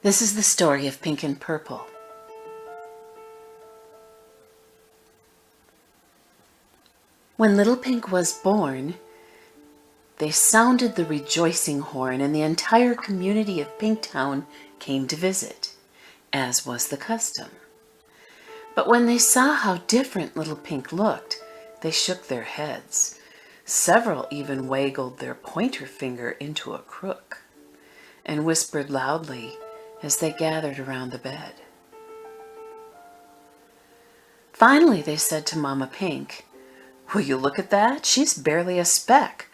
This is the story of Pink and Purple. When little Pink was born, they sounded the rejoicing horn, and the entire community of Pinktown came to visit, as was the custom. But when they saw how different little Pink looked, they shook their heads. Several even waggled their pointer finger into a crook, and whispered loudly as they gathered around the bed. Finally, they said to Mama Pink, "Will you look at that? She's barely a speck.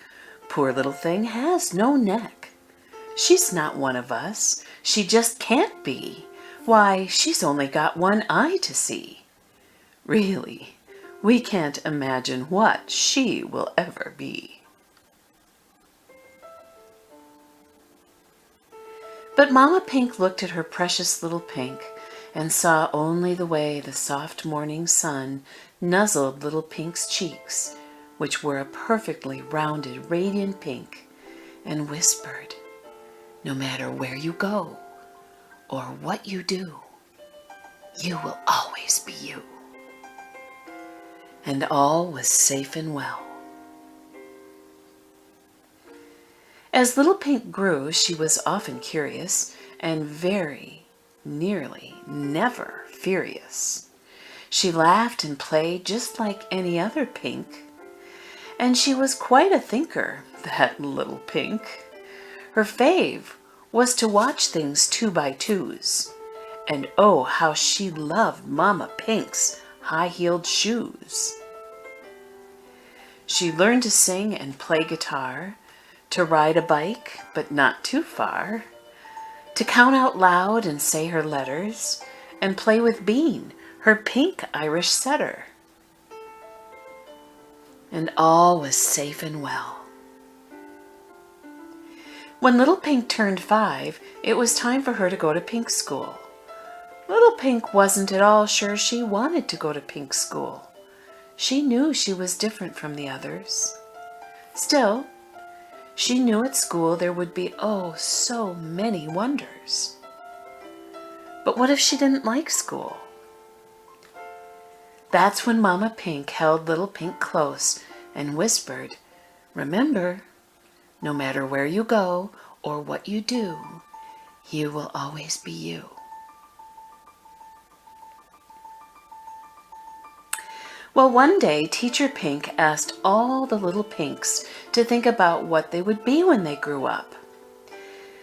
Poor little thing has no neck. She's not one of us. She just can't be. Why, she's only got one eye to see. Really, we can't imagine what she will ever be." But Mama Pink looked at her precious little Pink and saw only the way the soft morning sun nuzzled little Pink's cheeks, which were a perfectly rounded, radiant pink, and whispered, "No matter where you go or what you do, you will always be you." And all was safe and well. As little Pink grew, she was often curious and very nearly never furious. She laughed and played just like any other Pink, and she was quite a thinker, that little Pink. Her fave was to watch things 2 by 2s, and oh, how she loved Mama Pink's high-heeled shoes. She learned to sing and play guitar, to ride a bike, but not too far, to count out loud and say her letters, and play with Bean, her pink Irish setter. And all was safe and well. When little Pink turned 5, it was time for her to go to Pink school. Little Pink wasn't at all sure she wanted to go to Pink school. She knew she was different from the others. Still, she knew at school there would be oh so many wonders. But what if she didn't like school? That's when Mama Pink held little Pink close and whispered, "Remember, no matter where you go or what you do, you will always be you." Well, one day, Teacher Pink asked all the little Pinks to think about what they would be when they grew up.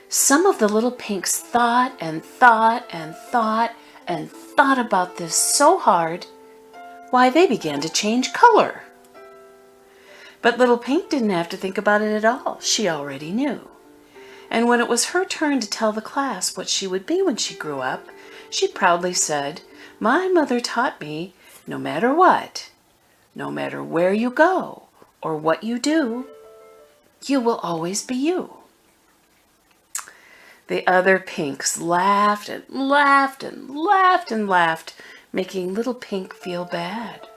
Some of the little Pinks thought and thought and thought and thought about this so hard, why, they began to change color. But little Pink didn't have to think about it at all. She already knew. And when it was her turn to tell the class what she would be when she grew up, she proudly said, "My mother taught me, no matter what, no matter where you go or what you do, you will always be you." The other Pinks laughed and laughed and laughed and laughed, making little Pink feel bad.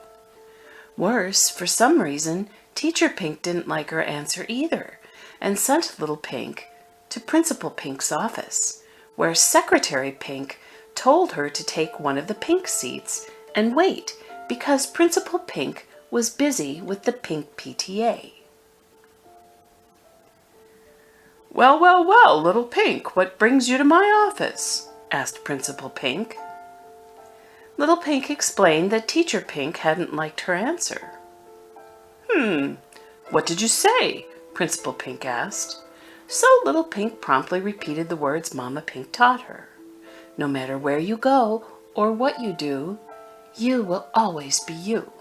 Worse, for some reason, Teacher Pink didn't like her answer either, and sent little Pink to Principal Pink's office, where Secretary Pink told her to take one of the pink seats and wait, because Principal Pink was busy with the Pink PTA. "Well, well, well, little Pink, what brings you to my office?" asked Principal Pink. Little Pink explained that Teacher Pink hadn't liked her answer. What did you say?" Principal Pink asked. So little Pink promptly repeated the words Mama Pink taught her. "No matter where you go or what you do, you will always be you."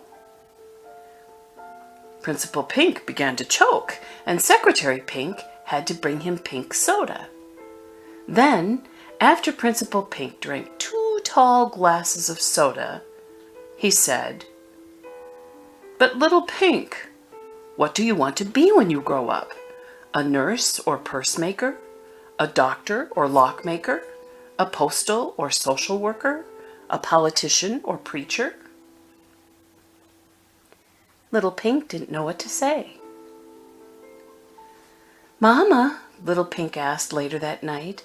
Principal Pink began to choke, and Secretary Pink had to bring him pink soda. Then, after Principal Pink drank 2 tall glasses of soda, he said, "But little Pink, what do you want to be when you grow up? A nurse or pursemaker? A doctor or lockmaker? A postal or social worker? A politician or preacher?" Little Pink didn't know what to say. "Mama," little Pink asked later that night,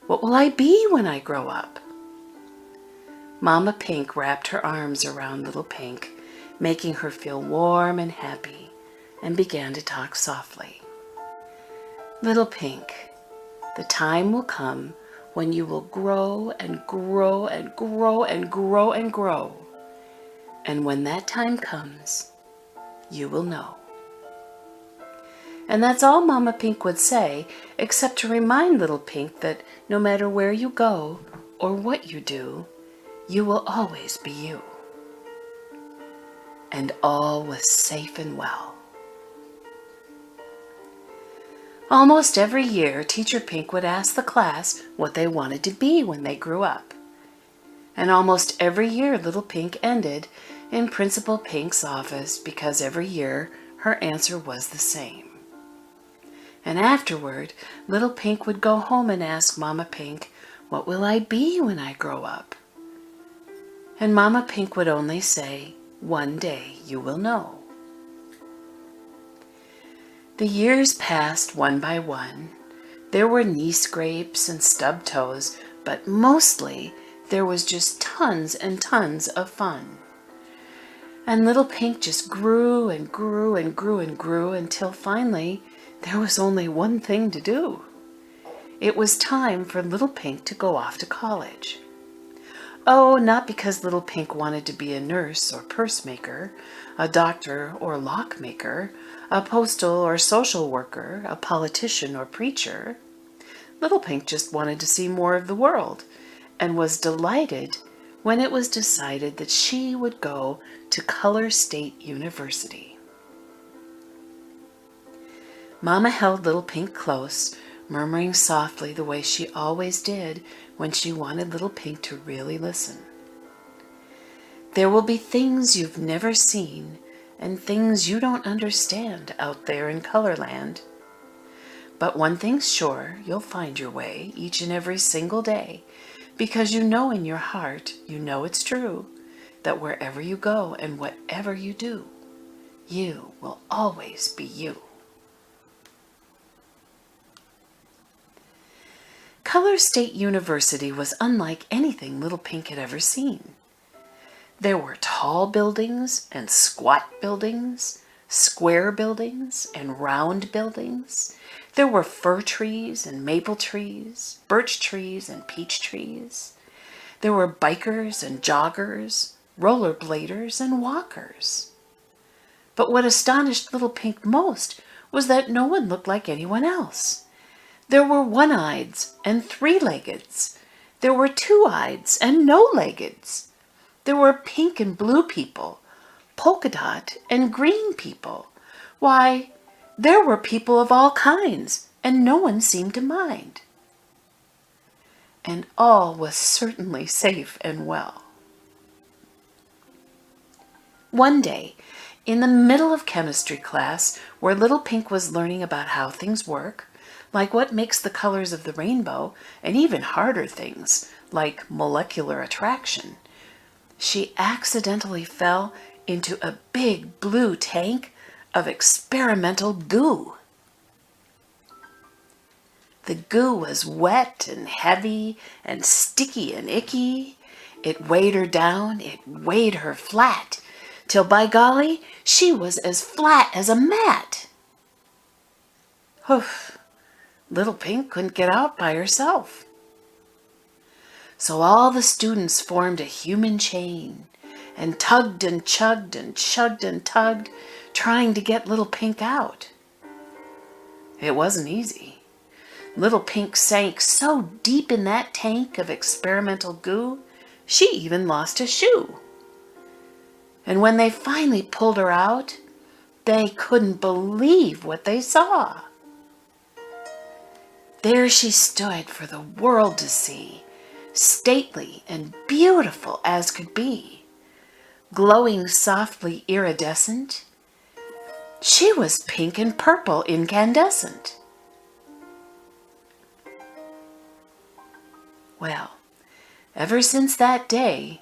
What will I be when I grow up? Mama Pink wrapped her arms around little Pink, making her feel warm and happy, and began to talk softly. Little Pink, the time will come when you will grow and grow and grow and grow and grow. And when that time comes, you will know. And that's all Mama Pink would say, except to remind little Pink that no matter where you go or what you do, you will always be you. And all was safe and well. Almost every year, Teacher Pink would ask the class what they wanted to be when they grew up. And almost every year, little Pink ended in Principal Pink's office because every year her answer was the same. And afterward, little Pink would go home and ask Mama Pink, "What will I be when I grow up?" And Mama Pink would only say, "One day you will know." The years passed one by one. There were knee scrapes and stubbed toes, but mostly there was just tons and tons of fun. And little Pink just grew and grew and grew and grew until finally there was only one thing to do. It was time for little Pink to go off to college. Oh, not because little Pink wanted to be a nurse or purse maker, a doctor or lock maker, a postal or social worker, a politician or preacher. Little Pink just wanted to see more of the world and was delighted when it was decided that she would go to Color State University. Mama held little Pink close, murmuring softly the way she always did when she wanted little Pink to really listen. There will be things you've never seen and things you don't understand out there in Colorland. But one thing's sure, you'll find your way each and every single day, because you know in your heart, you know it's true, that wherever you go and whatever you do, you will always be you. Color State University was unlike anything little Pink had ever seen. There were tall buildings and squat buildings, square buildings and round buildings. There were fir trees and maple trees, birch trees and peach trees. There were bikers and joggers, rollerbladers and walkers. But what astonished little Pink most was that no one looked like anyone else. There were one-eyeds and three-leggeds. There were two-eyeds and no-leggeds. There were pink and blue people, polka dot and green people. Why, there were people of all kinds, and no one seemed to mind. And all was certainly safe and well. One day, in the middle of chemistry class, where little Pink was learning about how things work, like what makes the colors of the rainbow, and even harder things, like molecular attraction, she accidentally fell into a big blue tank of experimental goo. The goo was wet and heavy and sticky and icky. It weighed her down, it weighed her flat, till by golly, she was as flat as a mat. Oof, little Pink couldn't get out by herself. So all the students formed a human chain and tugged and chugged and chugged and tugged, trying to get little Pink out. It wasn't easy. Little Pink sank so deep in that tank of experimental goo, she even lost a shoe. And when they finally pulled her out, they couldn't believe what they saw. There she stood for the world to see, stately and beautiful as could be, glowing softly iridescent. She was pink and purple incandescent. Well, ever since that day,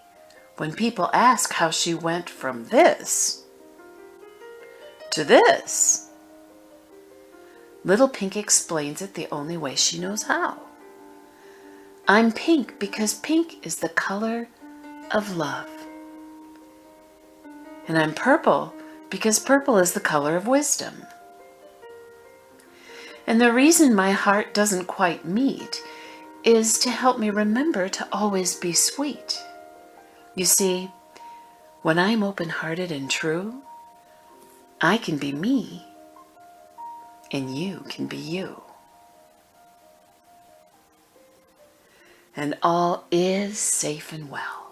when people ask how she went from this to this, little Pink explains it the only way she knows how. I'm pink because pink is the color of love. And I'm purple because purple is the color of wisdom. And the reason my heart doesn't quite meet is to help me remember to always be sweet. You see, when I'm open-hearted and true, I can be me, and you can be you. And all is safe and well.